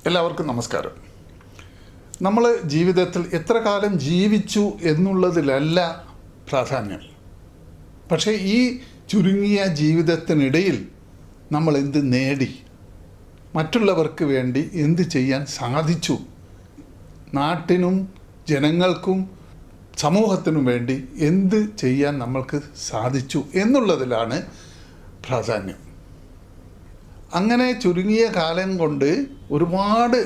എല്ലാവർക്കും നമസ്കാരം. നമ്മൾ ജീവിതത്തിൽ എത്ര കാലം ജീവിച്ചു എന്നുള്ളതിലല്ല പ്രാധാന്യം. പക്ഷേ ഈ ചുരുങ്ങിയ ജീവിതത്തിനിടയിൽ നമ്മൾ എന്ത് നേടി, മറ്റുള്ളവർക്ക് വേണ്ടി എന്ത് ചെയ്യാൻ സാധിച്ചു, നാട്ടിനും ജനങ്ങൾക്കും സമൂഹത്തിനും വേണ്ടി എന്ത് ചെയ്യാൻ നമ്മൾക്ക് സാധിച്ചു എന്നുള്ളതിലാണ് പ്രാധാന്യം. അങ്ങനെ ചുരുങ്ങിയ കാലം കൊണ്ട് ഒരുപാട്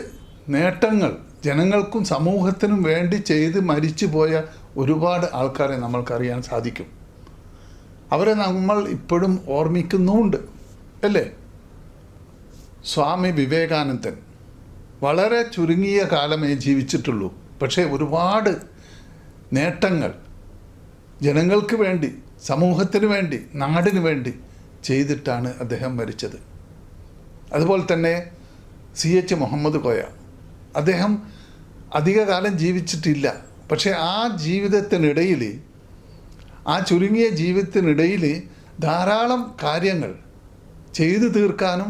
നേട്ടങ്ങൾ ജനങ്ങൾക്കും സമൂഹത്തിനും വേണ്ടി ചെയ്ത് മരിച്ചു പോയ ഒരുപാട് ആൾക്കാരെ നമ്മൾക്കറിയാൻ സാധിക്കും. അവരെ നമ്മൾ ഇപ്പോഴും ഓർമ്മിക്കുന്നുമുണ്ട്, അല്ലേ? സ്വാമി വിവേകാനന്ദൻ വളരെ ചുരുങ്ങിയ കാലമേ ജീവിച്ചിട്ടുള്ളൂ. പക്ഷേ ഒരുപാട് നേട്ടങ്ങൾ ജനങ്ങൾക്ക് വേണ്ടി, സമൂഹത്തിന് വേണ്ടി, നാടിന് വേണ്ടി ചെയ്തിട്ടാണ് അദ്ദേഹം മരിച്ചത്. അതുപോലെ തന്നെ CH മുഹമ്മദ് കോയ, അദ്ദേഹം അധികകാലം ജീവിച്ചിട്ടില്ല. പക്ഷേ ആ ജീവിതത്തിനിടയിൽ, ആ ചുരുങ്ങിയ ജീവിതത്തിനിടയിൽ ധാരാളം കാര്യങ്ങൾ ചെയ്തു തീർക്കാനും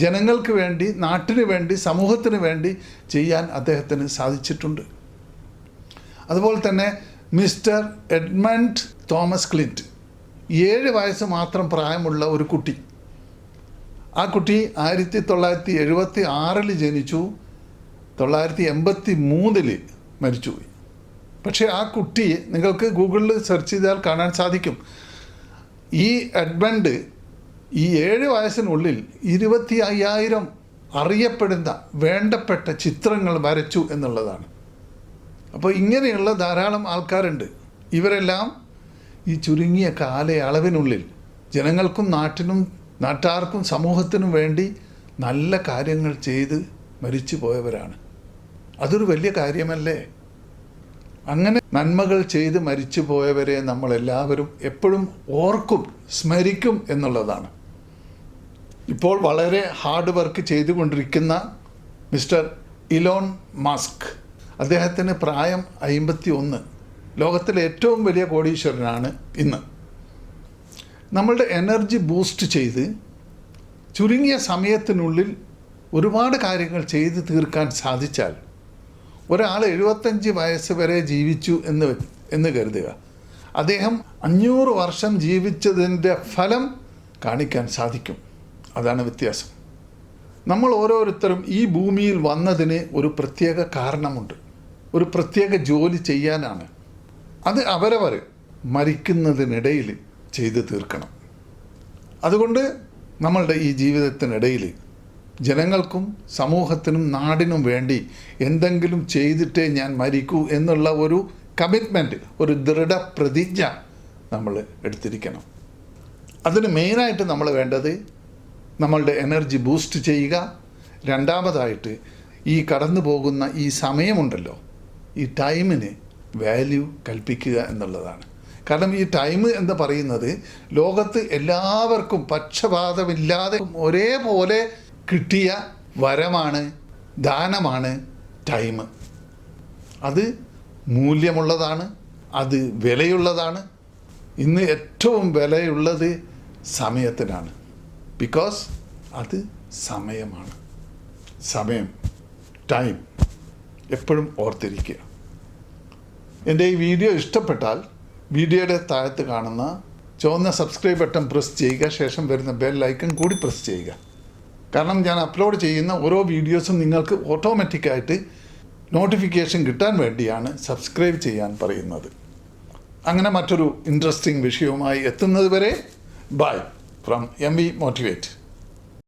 ജനങ്ങൾക്ക് വേണ്ടി, നാട്ടിന് വേണ്ടി, സമൂഹത്തിന് വേണ്ടി ചെയ്യാൻ അദ്ദേഹത്തിന് സാധിച്ചിട്ടുണ്ട്. അതുപോലെ തന്നെ മിസ്റ്റർ എഡ്മണ്ട് തോമസ് ക്ലിൻറ്റ്, 7 വയസ്സ് മാത്രം പ്രായമുള്ള ഒരു കുട്ടി. ആ കുട്ടി 1976 ജനിച്ചു, 1983 മരിച്ചുപോയി. പക്ഷേ ആ കുട്ടി നിങ്ങൾക്ക് ഗൂഗിളിൽ സെർച്ച് ചെയ്താൽ കാണാൻ സാധിക്കും. ഈ എഡ്മണ്ട് ഈ 7 വയസ്സിനുള്ളിൽ 25,000 അറിയപ്പെടുന്ന വേണ്ടപ്പെട്ട ചിത്രങ്ങൾ വരച്ചു എന്നുള്ളതാണ്. അപ്പോൾ ഇങ്ങനെയുള്ള ധാരാളം ആൾക്കാരുണ്ട്. ഇവരെല്ലാം ഈ ചുരുങ്ങിയ കാലയളവിനുള്ളിൽ ജനങ്ങൾക്കും നാട്ടാർക്കും സമൂഹത്തിനും വേണ്ടി നല്ല കാര്യങ്ങൾ ചെയ്ത് മരിച്ചു പോയവരാണ്. അതൊരു വലിയ കാര്യമല്ലേ? അങ്ങനെ നന്മകൾ ചെയ്ത് മരിച്ചു പോയവരെ നമ്മളെല്ലാവരും എപ്പോഴും ഓർക്കും, സ്മരിക്കും എന്നുള്ളതാണ്. ഇപ്പോൾ വളരെ ഹാർഡ് വർക്ക് ചെയ്തുകൊണ്ടിരിക്കുന്ന മിസ്റ്റർ ഇലോൺ മസ്ക്, അദ്ദേഹത്തിന് പ്രായം 51, ലോകത്തിലെ ഏറ്റവും വലിയ കോടീശ്വരനാണ് ഇന്ന്. നമ്മളുടെ എനർജി ബൂസ്റ്റ് ചെയ്ത് ചുരുങ്ങിയ സമയത്തിനുള്ളിൽ ഒരുപാട് കാര്യങ്ങൾ ചെയ്ത് തീർക്കാൻ സാധിച്ചാൽ, ഒരാൾ 75 വയസ്സ് വരെ ജീവിച്ചു എന്ന് കരുതുക, അദ്ദേഹം 500 വർഷം ജീവിച്ചതിൻ്റെ ഫലം കാണിക്കാൻ സാധിക്കും. അതാണ് വ്യത്യാസം. നമ്മൾ ഓരോരുത്തരും ഈ ഭൂമിയിൽ വന്നതിന് ഒരു പ്രത്യേക കാരണമുണ്ട്, ഒരു പ്രത്യേക ജോലി ചെയ്യാനാണ്. അത് അവരവർ മരിക്കുന്നതിനിടയിൽ ചെയ്തു തീർക്കണം. അതുകൊണ്ട് നമ്മളുടെ ഈ ജീവിതത്തിനിടയിൽ ജനങ്ങൾക്കും സമൂഹത്തിനും നാടിനും വേണ്ടി എന്തെങ്കിലും ചെയ്തിട്ടേ ഞാൻ മരിക്കൂ എന്നുള്ള ഒരു കമ്മിറ്റ്മെൻറ്റ്, ഒരു ദൃഢപ്രതിജ്ഞ നമ്മൾ എടുത്തിരിക്കണം. അതിന് മെയിനായിട്ട് നമ്മൾ വേണ്ടത് നമ്മളുടെ എനർജി ബൂസ്റ്റ് ചെയ്യുക. രണ്ടാമതായിട്ട് ഈ കടന്നു പോകുന്ന ഈ സമയമുണ്ടല്ലോ, ഈ ടൈമിന് വാല്യൂ കൽപ്പിക്കുക എന്നുള്ളതാണ്. കാരണം ഈ ടൈം എന്ന് പറയുന്നത് ലോകത്ത് എല്ലാവർക്കും പക്ഷപാതമില്ലാതെ ഒരേപോലെ കിട്ടിയ വരമാണ്, ദാനമാണ് ടൈം. അത് മൂല്യമുള്ളതാണ്, അത് വിലയുള്ളതാണ്. ഇന്ന് ഏറ്റവും വിലയുള്ളത് സമയത്തിനാണ്. ബിക്കോസ് അത് സമയമാണ്. സമയം, ടൈം എപ്പോഴും ഓർത്തിരിക്കുക. എൻ്റെ ഈ വീഡിയോ ഇഷ്ടപ്പെട്ടാൽ വീഡിയോയുടെ താഴത്ത് കാണുന്ന ചുവന്ന സബ്സ്ക്രൈബ് ബട്ടൺ പ്രസ് ചെയ്യുക. ശേഷം വരുന്ന ബെൽ ഐക്കൺ കൂടി പ്രസ് ചെയ്യുക. കാരണം ഞാൻ അപ്ലോഡ് ചെയ്യുന്ന ഓരോ വീഡിയോസും നിങ്ങൾക്ക് ഓട്ടോമാറ്റിക്കായിട്ട് നോട്ടിഫിക്കേഷൻ കിട്ടാൻ വേണ്ടിയാണ് സബ്സ്ക്രൈബ് ചെയ്യാൻ പറയുന്നത്. അങ്ങനെ മറ്റൊരു ഇൻട്രസ്റ്റിംഗ് വിഷയവുമായി എത്തുന്നത് വരെ ബൈ ഫ്രം MV മോട്ടിവേറ്റ്.